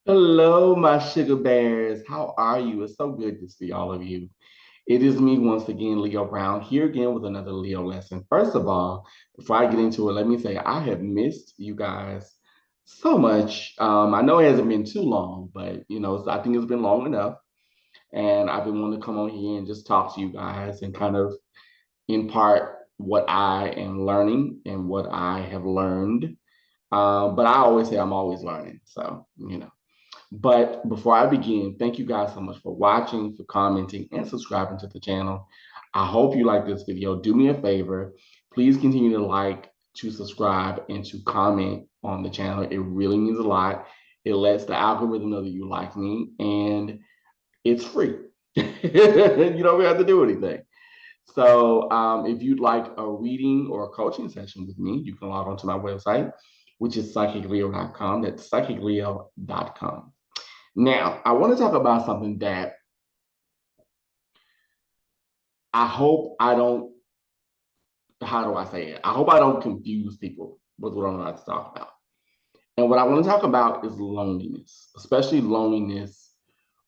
Hello, my sugar bears. How are you? It's so good to see all of you. It is me once again, Leo Brown, here again with another Leo lesson. First of all, before I get into it, let me say I have missed you guys so much. I know it hasn't been too long, but I think it's been long enough. And I've been wanting to come on here and just talk to you guys and kind of impart what I am learning and what I have learned. But I always say I'm always learning. So. But before I begin, thank you guys so much for watching, for commenting, and subscribing to the channel. I hope you like this video. Do me a favor. Please continue to like, to subscribe, and to comment on the channel. It really means a lot. It lets the algorithm know that you like me, and it's free. You don't have to do anything. So if you'd like a reading or a coaching session with me, you can log on to my website, which is psychicleo.com. That's psychicleo.com. Now, I want to talk about something that I hope I don't, how do I say it? I hope I don't confuse people with what I'm about to talk about. And what I want to talk about is loneliness, especially loneliness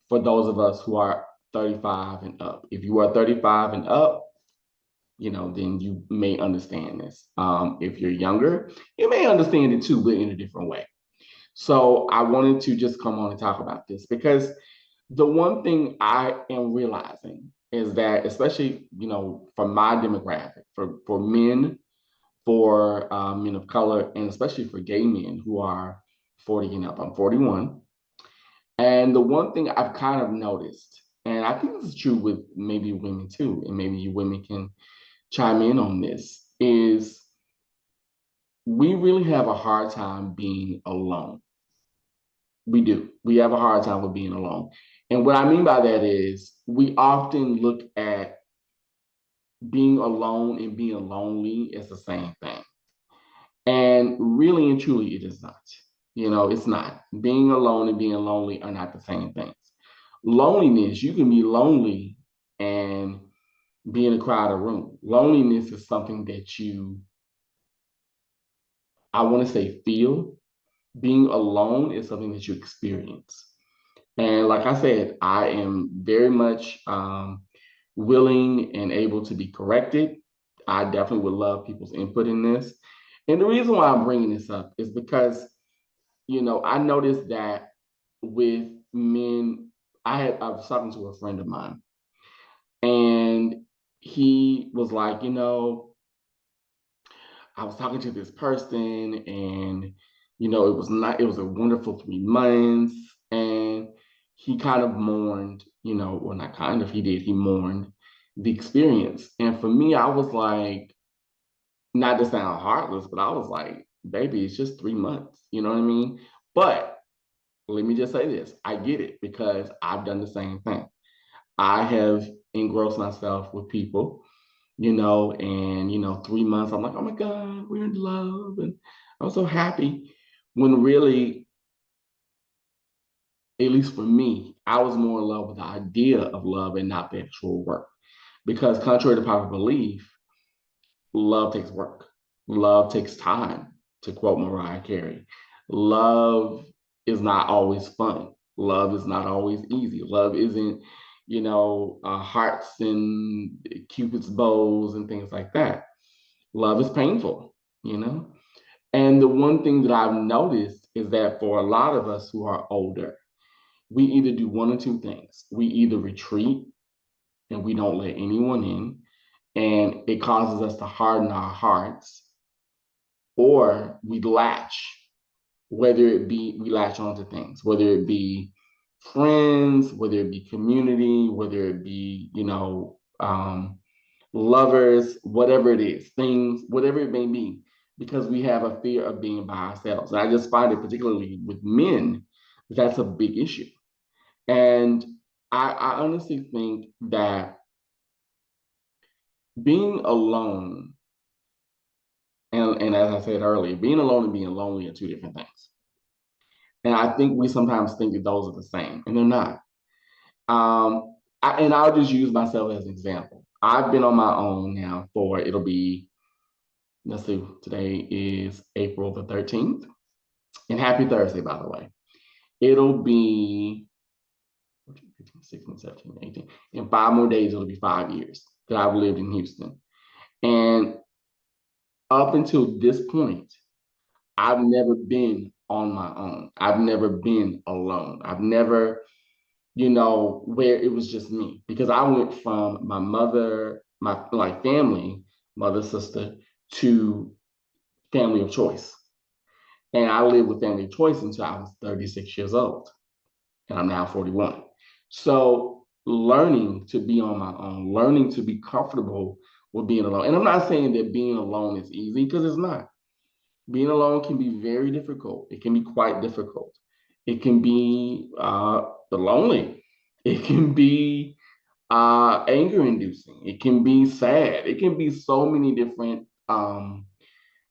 for those of us who are 35 and up. If you are 35 and up, then you may understand this. If you're younger, you may understand it too, but in a different way. So I wanted to just come on and talk about this because the one thing I am realizing is that, especially, for my demographic, for men, for men of color, and especially for gay men who are 40 and up. I'm 41. And the one thing I've kind of noticed, and I think this is true with maybe women too, and maybe you women can chime in on this, is we really have a hard time being alone. We do. We have a hard time with being alone. And what I mean by that is we often look at being alone and being lonely as the same thing. And really and truly, it is not. It's not. Being alone and being lonely are not the same things. Loneliness, you can be lonely and be in a crowded room. Loneliness is something that I want to say, feel. Being alone is something that you experience. And like I said, I am very much willing and able to be corrected. I definitely would love people's input in this. And the reason why I'm bringing this up is because, I noticed that with men, I was talking to a friend of mine, and he was like, I was talking to this person, and it was a wonderful 3 months, and he kind of mourned, well, not kind of, he mourned the experience. And for me, I was like, not to sound heartless, but I was like, baby, it's just 3 months, you know what I mean? But let me just say this, I get it because I've done the same thing. I have engrossed myself with people, and 3 months, I'm like, oh my God, we're in love. And I'm so happy when really, at least for me, I was more in love with the idea of love and not the actual work. Because contrary to popular belief, love takes work. Love takes time, to quote Mariah Carey. Love is not always fun. Love is not always easy. Love isn't, hearts and Cupid's bows and things like that. Love is painful, you know? And the one thing that I've noticed is that for a lot of us who are older, we either do one or two things. We either retreat and we don't let anyone in, and it causes us to harden our hearts, or we latch, whether it be we latch onto things, whether it be friends, whether it be community, whether it be, lovers, whatever it is, things, whatever it may be, because we have a fear of being by ourselves. And I just find it, particularly with men, that's a big issue. And I honestly think that being alone, and as I said earlier, being alone and being lonely are two different things. And I think we sometimes think that those are the same, and they're not. And I'll just use myself as an example. I've been on my own now for, it'll be, let's see, today is April the 13th. And happy Thursday, by the way. it'll be 15, 16, 17, 18. In 5 more days, it'll be 5 years that I've lived in Houston. And up until this point, I've never been on my own. I've never been alone. I've never, where it was just me. Because I went from my mother, my like family, mother, sister, to family of choice. And I lived with family of choice until I was 36 years old. And I'm now 41. So learning to be on my own, learning to be comfortable with being alone. And I'm not saying that being alone is easy, because it's not. Being alone can be very difficult. It can be quite difficult. It can be lonely. It can be anger inducing. It can be sad. It can be so many different,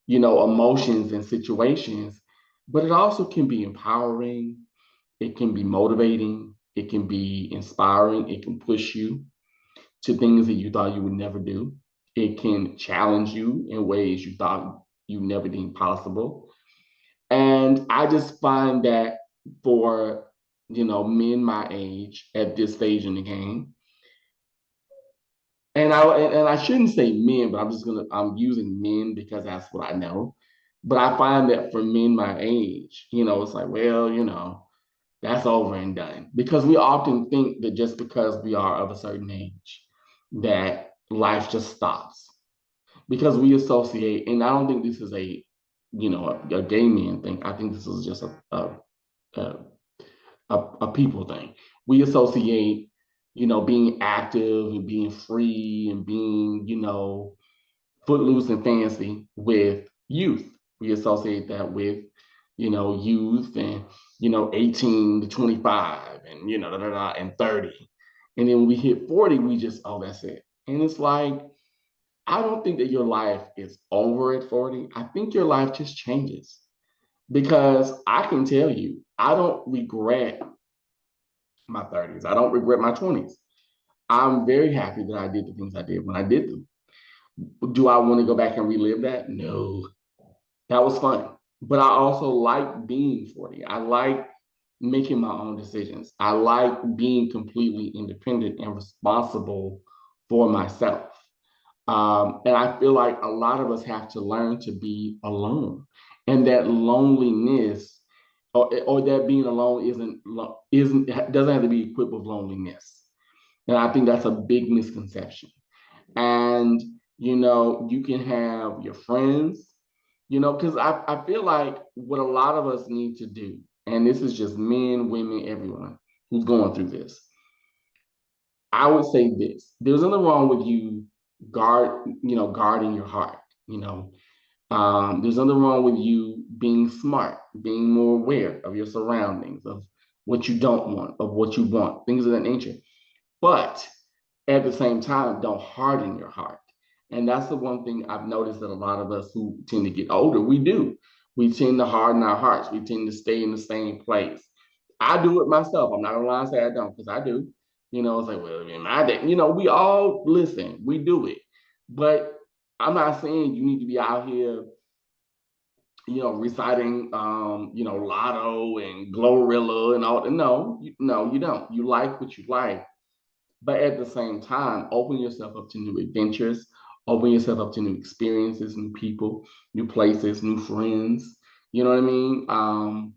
emotions and situations, but it also can be empowering. It can be motivating. It can be inspiring. It can push you to things that you thought you would never do. It can challenge you in ways you thought you never deemed possible. And I just find that for, men my age at this stage in the game, and I shouldn't say men, but I'm using men because that's what I know. But I find that for men my age, it's like, well, that's over and done. Because we often think that just because we are of a certain age, that life just stops. Because we associate, and I don't think this is a gay man thing. I think this is just a, a people thing. We associate, being active and being free and being, footloose and fancy with youth. We associate that with, youth and, 18 to 25 and, da, da, da, and 30. And then when we hit 40, we just, oh, that's it. And it's like, I don't think that your life is over at 40. I think your life just changes, because I can tell you, I don't regret my 30s. I don't regret my 20s. I'm very happy that I did the things I did when I did them. Do I want to go back and relive that? No. That was fun. But I also like being 40. I like making my own decisions. I like being completely independent and responsible for myself. And I feel like a lot of us have to learn to be alone. And that loneliness, or that being alone isn't doesn't have to be equipped with loneliness. And I think that's a big misconception. And you can have your friends, because I feel like what a lot of us need to do, and this is just men, women, everyone who's going through this, I would say this: there's nothing wrong with you guarding your heart. You know, there's nothing wrong with you being smart, being more aware of your surroundings, of what you don't want, of what you want, things of that nature. But at the same time, don't harden your heart. And that's the one thing I've noticed that a lot of us who tend to get older, we do. We tend to harden our hearts. We tend to stay in the same place. I do it myself. I'm not gonna lie and say I don't, because I do. It's like, well, in my day, we all listen, we do it. But I'm not saying you need to be out here, reciting Lotto and Glorilla and all. No, you don't. You like what you like. But at the same time, open yourself up to new adventures, open yourself up to new experiences, new people, new places, new friends. You know what I mean?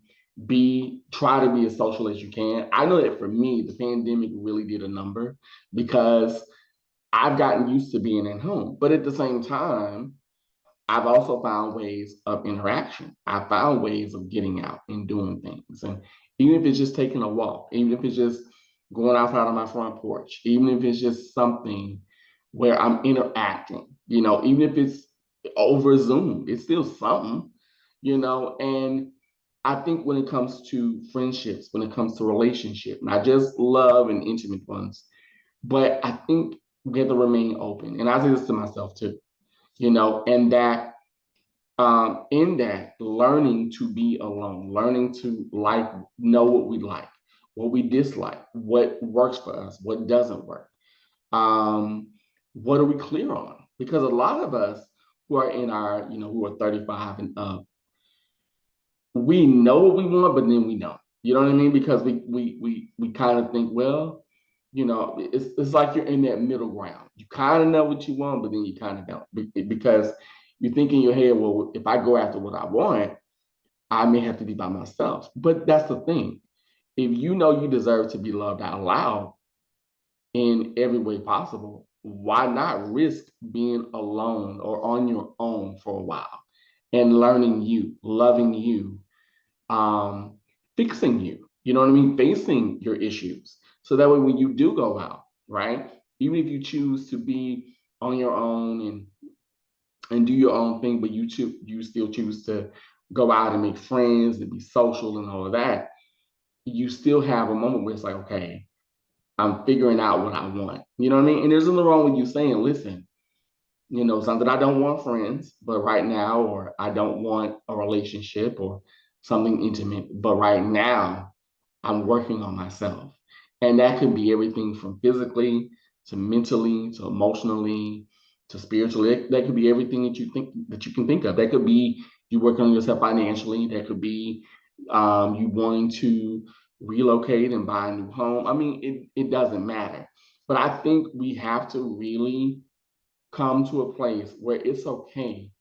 Try to be as social as you can. I know that for me, the pandemic really did a number, because I've gotten used to being at home. But at the same time, I've also found ways of interaction. I found ways of getting out and doing things. And even if it's just taking a walk, even if it's just going outside on my front porch, even if it's just something where I'm interacting, even if it's over Zoom, it's still something, and I think when it comes to friendships, when it comes to relationships, not just love and intimate ones, but I think we have to remain open. And I say this to myself too, and that in that, learning to be alone, learning to know what we like, what we dislike, what works for us, what doesn't work. What are we clear on? Because a lot of us who are in who are 35 and up, we know what we want, but then we don't. You know what I mean? Because we kind of think, well, it's like you're in that middle ground. You kind of know what you want, but then you kind of don't, because you think in your head, well, if I go after what I want, I may have to be by myself. But that's the thing. If you know you deserve to be loved out loud in every way possible, why not risk being alone or on your own for a while and learning you, loving you, um, fixing you? You know what I mean? Facing your issues. So that way, when you do go out, right? Even if you choose to be on your own and do your own thing, but you still choose to go out and make friends and be social and all of that, you still have a moment where it's like, okay, I'm figuring out what I want. You know what I mean? And there's nothing wrong with you saying, listen, something I don't want friends, but right now, or I don't want a relationship or something intimate, but right now, I'm working on myself. And that could be everything from physically to mentally to emotionally to spiritually. That could be everything that you can think of. That could be you working on yourself financially. That could be you wanting to relocate and buy a new home. I mean, it doesn't matter. But I think we have to really come to a place where it's okay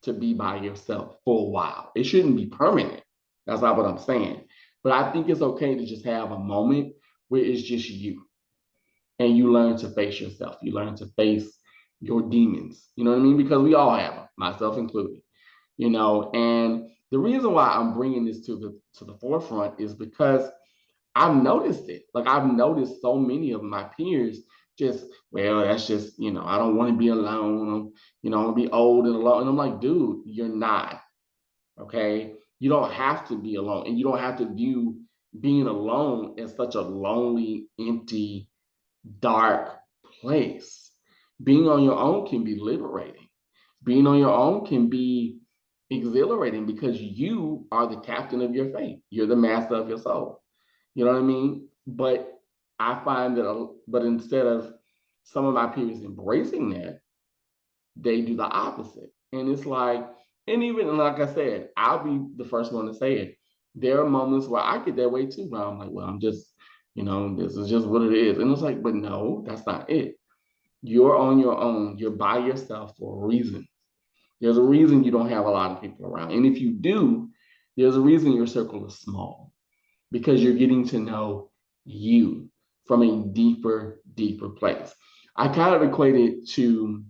to be by yourself for a while. It shouldn't be permanent. That's not what I'm saying. But I think it's okay to just have a moment where it's just you and you learn to face yourself. You learn to face your demons. You know what I mean? Because we all have them, myself included. And the reason why I'm bringing this to the forefront is because I've noticed it. Like I've noticed so many of my peers just, well, that's just, I don't want to be alone. I want to be old and alone. And I'm like, dude, you're not. Okay. You don't have to be alone. And you don't have to view being alone as such a lonely, empty, dark place. Being on your own can be liberating. Being on your own can be exhilarating because you are the captain of your fate. You're the master of your soul. You know what I mean? But I find but instead of some of my peers embracing that, they do the opposite. And it's like, and even like I said, I'll be the first one to say it. There are moments where I get that way too, where I'm like, well, I'm just, this is just what it is. And it's like, but no, that's not it. You're on your own. You're by yourself for a reason. There's a reason you don't have a lot of people around. And if you do, there's a reason your circle is small because you're getting to know you from a deeper, deeper place. I kind of equate it to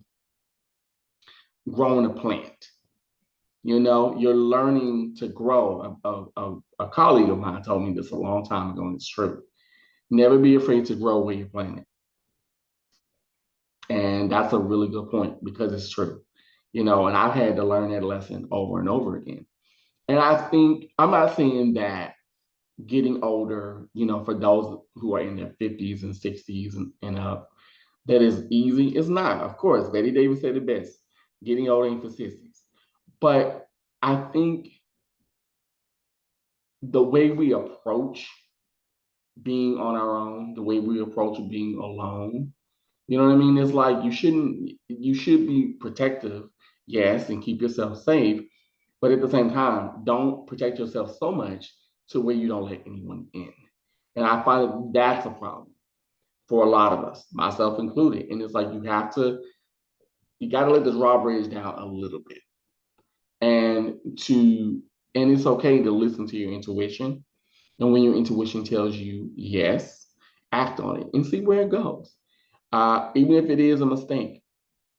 growing a plant. You're learning to grow. A colleague of mine told me this a long time ago, and it's true. Never be afraid to grow where you're planted. And that's a really good point because it's true. And I've had to learn that lesson over and over again. And I think, I'm not saying that getting older, for those who are in their 50s and 60s and up, that is easy. It's not. Of course, Betty Davis said it best. Getting older ain't for sissies. But I think the way we approach being on our own, the way we approach being alone, you know what I mean? It's like you should be protective, yes, and keep yourself safe. But at the same time, don't protect yourself so much to where you don't let anyone in. And I find that that's a problem for a lot of us, myself included. And it's like you got to let this raw bridge down a little bit. And it's okay to listen to your intuition. And when your intuition tells you yes, act on it and see where it goes. Even if it is a mistake,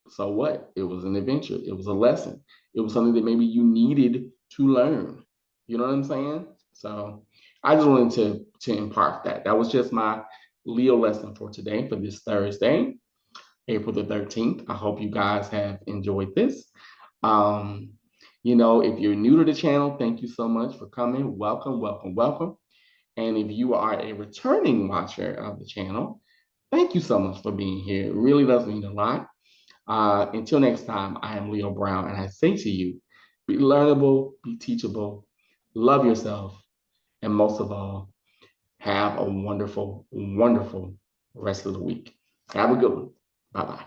so what? It was an adventure. It was a lesson. It was something that maybe you needed to learn. You know what I'm saying? So I just wanted to impart that. That was just my Leo lesson for today, for this Thursday, April the 13th. I hope you guys have enjoyed this. If you're new to the channel, thank you so much for coming. Welcome, welcome, welcome. And if you are a returning watcher of the channel, thank you so much for being here. It really does mean a lot. Until next time, I am Leo Brown, and I say to you, be learnable, be teachable, love yourself, and most of all, have a wonderful, wonderful rest of the week. Have a good one. Bye-bye.